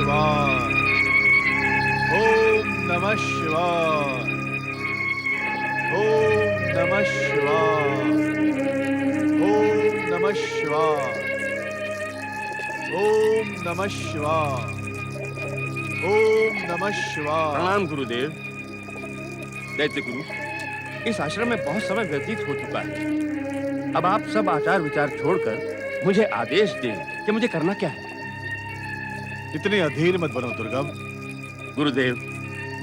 शिवाय। ओम नमः शिवाय। ओम नमः शिवाय। ओम नमः शिवाय। ओम नमः शिवाय। ओम नमः शिवाय। प्रणाम गुरुदेव। दैत्य गुरु, इस आश्रम में बहुत समय व्यतीत हो चुका है। अब आप सब आचार विचार छोड़कर मुझे आदेश दें कि मुझे करना क्या है। इतने अधीर मत बनो दुर्गम। गुरुदेव,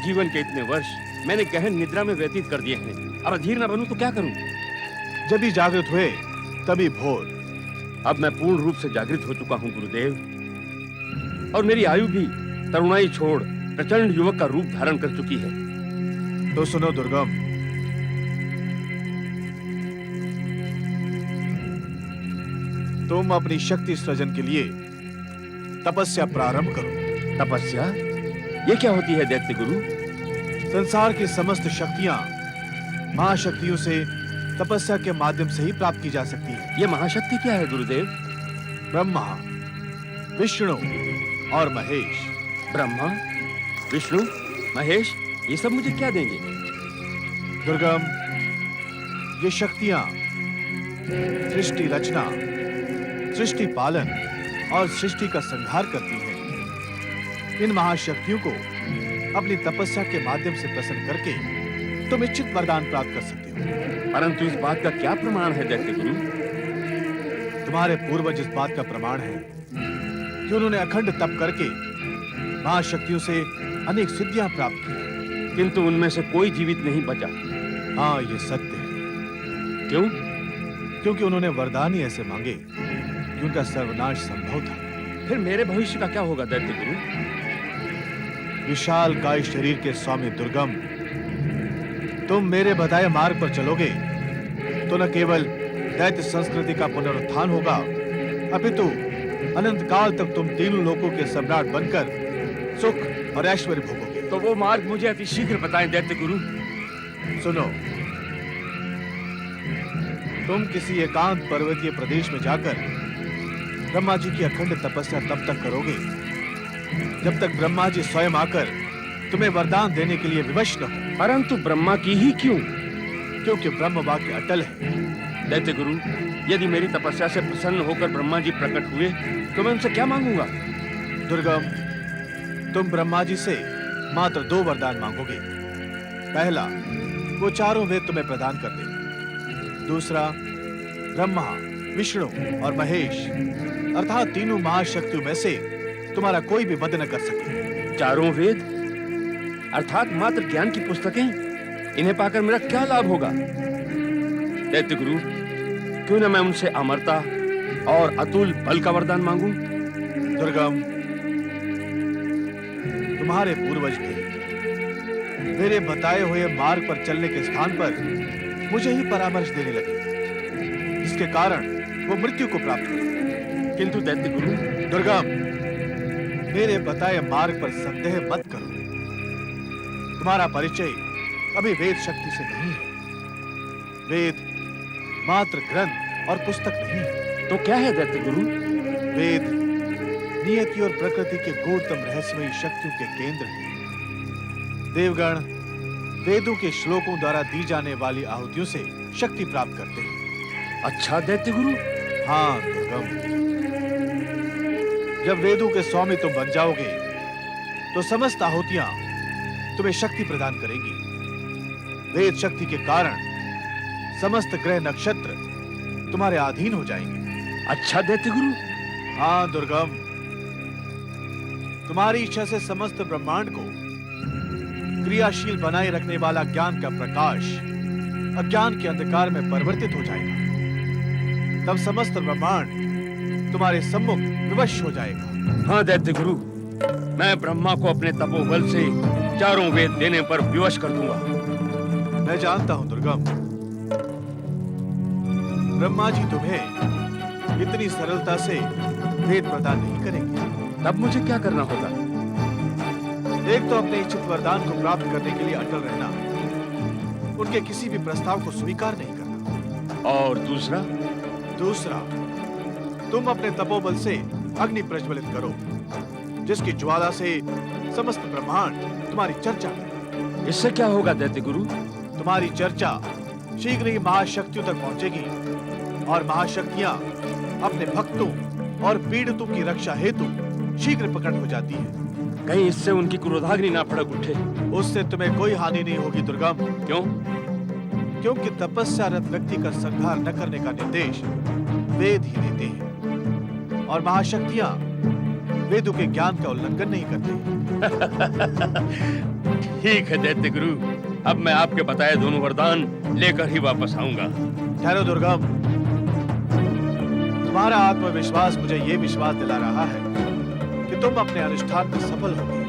जीवन के इतने वर्ष मैंने गहन निद्रा में व्यतीत कर दिए हैं। अब अधीर न बनूं तो क्या करूं? जब भी जागृत हुए तभी भोर। अब मैं पूर्ण रूप से जागृत हो चुका हूं गुरुदेव, और मेरी आयु भी तरुणाई छोड़ प्रचंड युवक का रूप धारण कर चुकी है। तो सुनो दुर्गम, तुम अपनी शक्ति सृजन के लिए तपस्या प्रारंभ करो। तपस्या? ये क्या होती है दैत्य गुरु? संसार की समस्त शक्तियां महाशक्तियों से तपस्या के माध्यम से ही प्राप्त की जा सकती है। ये महाशक्ति क्या है गुरुदेव? ब्रह्मा, विष्णु और महेश। ब्रह्मा, विष्णु, महेश, ये सब मुझे क्या देंगे? दुर्गम, ये शक्तियां सृष्टि रचना, सृष्टि पालन और सृष्टि का संहार करती हैं। इन महाशक्तियों को अपनी तपस्या के माध्यम से प्रसन्न करके तुम इच्छित वरदान प्राप्त कर सकते हो। परंतु इस बात का क्या प्रमाण है दैत्य गुरु? तुम्हारे पूर्वज इस बात का प्रमाण है कि उन्होंने अखंड तप करके महाशक्तियों से अनेक सिद्धियां प्राप्त की, किंतु उनमें से कोई जीवित नहीं बचा। हाँ, ये सत्य है। क्यों? क्योंकि उन्होंने वरदान ही ऐसे मांगे कि उनका सर्वनाश संभव था। फिर मेरे भविष्य का क्या होगा दैत्य गुरु? विशाल काय शरीर के स्वामी दुर्गम, तुम मेरे बताए मार्ग पर चलोगे तो न केवल दैत्य संस्कृति का पुनरुत्थान होगा, अपितु अनंत काल तक तुम तीनों लोकों के सम्राट बनकर सुख और ऐश्वर्य भोगोगे। तो वो मार्ग मुझे अति शीघ्र बताएं दैत्य गुरु। सुनो, तुम किसी एकांत पर्वतीय प्रदेश में जाकर ब्रह्मा जी की अखंड तपस्या तब तक करोगे जब तक ब्रह्मा जी स्वयं आकर तुम्हें वरदान देने के लिए विवश न हो। परंतु ब्रह्मा की ही क्यों? क्योंकि ब्रह्म वाक्य अटल है। दैत्य गुरु, यदि मेरी तपस्या से प्रसन्न होकर ब्रह्मा जी प्रकट हुए तो मैं उनसे क्या मांगूंगा? दुर्गम, तुम ब्रह्मा जी से मात्र 2 वरदान मांगोगे। पहला, वो चारों वेद तुम्हें प्रदान कर दे। दूसरा, ब्रह्मा, विष्णु और महेश अर्थात तीनों महाशक्तियों में से तुम्हारा कोई भी वध न कर सके। चारों वेद अर्थात मात्र ज्ञान की पुस्तकें, इन्हें पाकर मेरा क्या लाभ होगा? दैत्य गुरु, क्यों न मैं उनसे अमरता और अतुल बल का वरदान मांगूं? दुर्गम, तुम्हारे पूर्वज भी मेरे बताए हुए मार्ग पर चलने के स्थान पर मुझे ही परामर्श देने लगे, जिसके कारण वो मृत्यु को प्राप्त हुए। किंतु दैत्य गुरु, दुर्गम, मेरे बताए मार्ग पर संदेह मत करो। तुम्हारा परिचय अभी वेद शक्ति से नहीं है। वेद मात्र ग्रंथ और पुस्तक नहीं है। तो क्या है दैत्य गुरु? वेद नियति और प्रकृति के गूढ़तम रहस्यमयी शक्तियों के केंद्र हैं। देवगण वेदों के श्लोकों द्वारा दी जाने वाली आहुतियों से शक्ति प्राप्त करते हैं। अच्छा दैत्य गुरु। हाँ दुर्गम, जब वेदों के स्वामी तुम बन जाओगे तो समस्त आहुतियां तुम्हें शक्ति प्रदान करेंगी। वेद शक्ति के कारण समस्त ग्रह नक्षत्र तुम्हारे अधीन हो जाएंगे। अच्छा दैत्य गुरु। हाँ दुर्गम, तुम्हारी इच्छा से समस्त ब्रह्मांड को क्रियाशील बनाए रखने वाला ज्ञान का प्रकाश अज्ञान के अंधकार में परिवर्तित हो जाएगा। तब समस्त ब्रह्मांड तुम्हारे सम्मुख विवश हो जाएगा। हाँ दैत्य गुरु, मैं ब्रह्मा को अपने तपोबल से चारों वेद देने पर विवश कर दूंगा। मैं जानता हूं दुर्गम, ब्रह्मा जी तुम्हें इतनी सरलता से वेद प्रदान नहीं करेंगे। तब मुझे क्या करना होगा? एक तो अपने इच्छित वरदान को प्राप्त करने के लिए अटल रहना, उनके किसी भी प्रस्ताव को स्वीकार नहीं करना। और दूसरा? दूसरा, तुम अपने तपोबल से अग्नि प्रज्वलित करो जिसकी ज्वाला से समस्त ब्रह्मांड तुम्हारी चर्चा करे। इससे क्या होगा दैत्य गुरु? तुम्हारी चर्चा शीघ्र ही महाशक्तियों तक पहुंचेगी और महाशक्तियां अपने भक्तों और पीड़ितों की रक्षा हेतु शीघ्र प्रकट हो जाती है। कहीं इससे उनकी क्रोधाग्नि ना भड़क उठे। उससे तुम्हें कोई हानि नहीं होगी दुर्गम। क्यों? क्योंकि तपस्यारत व्यक्ति का संहार न करने का निर्देश वेद ही देते हैं और महाशक्तियां वेदों के ज्ञान का उल्लंघन नहीं करते। ठीक है दैत्य गुरु, अब मैं आपके बताए दोनों वरदान लेकर ही वापस आऊंगा। ठहरो दुर्गम, तुम्हारा आत्मविश्वास मुझे ये विश्वास दिला रहा है कि तुम अपने अनुष्ठान में सफल होगे।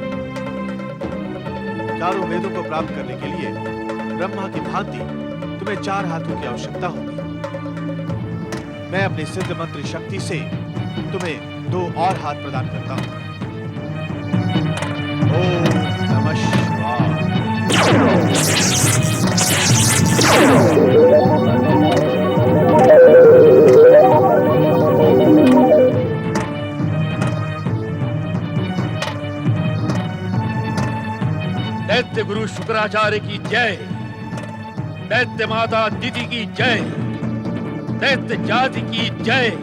चारों वेदों को प्राप्त करने के लिए ब्रह्मा की भांति तुम्हें 4 हाथों की आवश्यकता होगी। मैं अपनी सिद्ध मंत्र शक्ति से तुम्हें 2 और हाथ प्रदान करता हूं। ओम नमः शिवाय। दैत्य गुरु शुक्राचार्य की जय, दैत्य माता दिति की जय, दैत्य जाति की जय।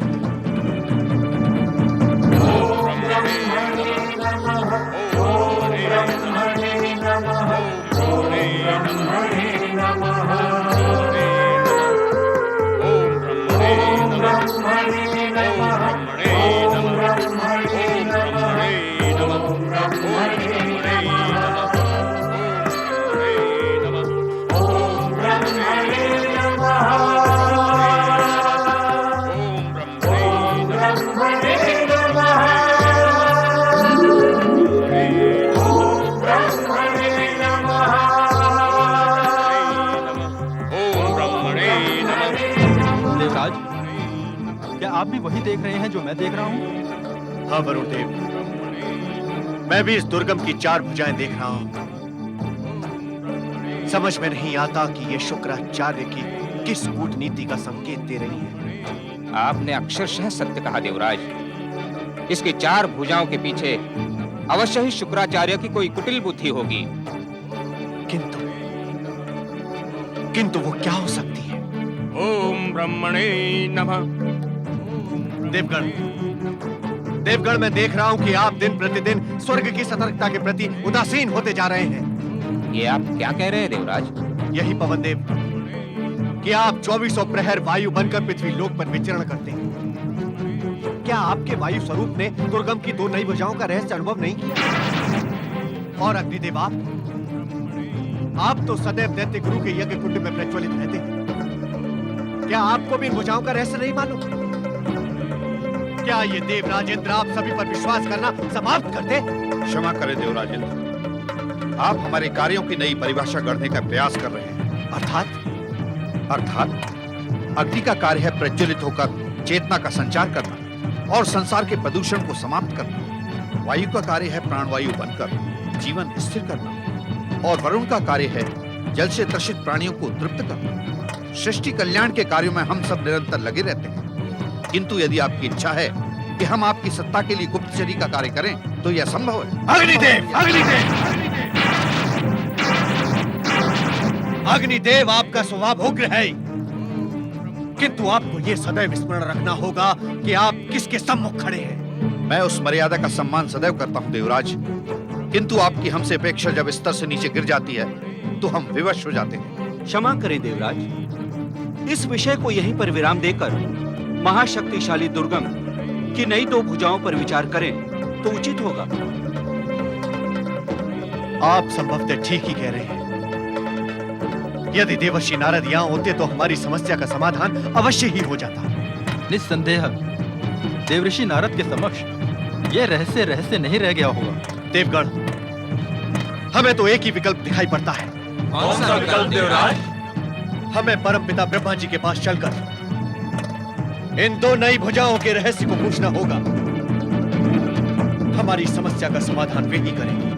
आप भी वही देख रहे हैं जो मैं देख रहा हूँ? हाँ वरुण देव, मैं भी इस दुर्गम की 4 भुजाएं देख रहा हूँ। समझ में नहीं आता कि ये शुक्राचार्य की किस कूटनीति का संकेत दे रही है। आपने अक्षरशः सत्य कहा देवराज। इसकी 4 भुजाओं के पीछे अवश्य ही शुक्राचार्य की कोई कुटिल बुद्धि होगी। किंतु वो क्या हो सकती है? ओम ब्रह्मणे नमः। देवगण, मैं देख रहा हूं कि आप दिन प्रतिदिन स्वर्ग की सतर्कता के प्रति उदासीन होते जा रहे हैं। ये आप क्या कह रहे हैं देवराज? यही पवन देव कि आप 24 प्रहर वायु बनकर पृथ्वी लोक पर विचरण करते हैं। क्या आपके वायु स्वरूप ने दुर्गम की 2 नई भुजाओं का रहस्य अनुभव नहीं किया? और अग्निदेव, आप तो सदैव दैत्य गुरु के यज्ञ कुंड में प्रज्वलित रहते हैं। क्या आपको भी इन भुजाओं का रहस्य नहीं मालूम? क्या ये देवराजेंद्र आप सभी पर विश्वास करना समाप्त कर दे? क्षमा करें देवराजेंद्र, आप हमारे कार्यों की नई परिभाषा गढ़ने का प्रयास कर रहे हैं। अर्थात अग्नि का कार्य है प्रज्वलित होकर चेतना का संचार करना और संसार के प्रदूषण को समाप्त करना। वायु का कार्य है प्राणवायु बनकर जीवन स्थिर करना और वरुण का कार्य है जल से त्रसित प्राणियों को तृप्त करना। सृष्टि कल्याण के कार्यों में हम सब निरंतर लगे रहते हैं, किंतु यदि आपकी इच्छा है कि हम आपकी सत्ता के लिए गुप्तचरी का कार्य करें तो यह संभव है। अग्निदेव, आपका स्वभाव उग्र है, किंतु आपको यह सदैव स्मरण रखना होगा कि आप किसके सम्मुख खड़े हैं। मैं उस मर्यादा का सम्मान सदैव करता हूं देवराज, किंतु आपकी हमसे अपेक्षा जब स्तर से नीचे गिर जाती है तो हम विवश हो जाते हैं। क्षमा करें देवराज, इस विषय को यहीं पर विराम देकर महाशक्तिशाली दुर्गम की नई 2 भुजाओं पर विचार करें तो उचित होगा। आप संभवतः ठीक ही कह रहे हैं। यदि देवर्षि नारद यहाँ होते तो हमारी समस्या का समाधान अवश्य ही हो जाता। निस्संदेह देवर्षि नारद के समक्ष यह रहस्य नहीं रह गया होगा। देवगण, हमें तो एक ही विकल्प दिखाई पड़ता है। कौन सा विकल्प देवराज? हमें परमपिता ब्रह्मा जी के पास चलकर इन 2 नई भुजाओं के रहस्य को पूछना होगा। हमारी समस्या का समाधान वे ही करेंगे।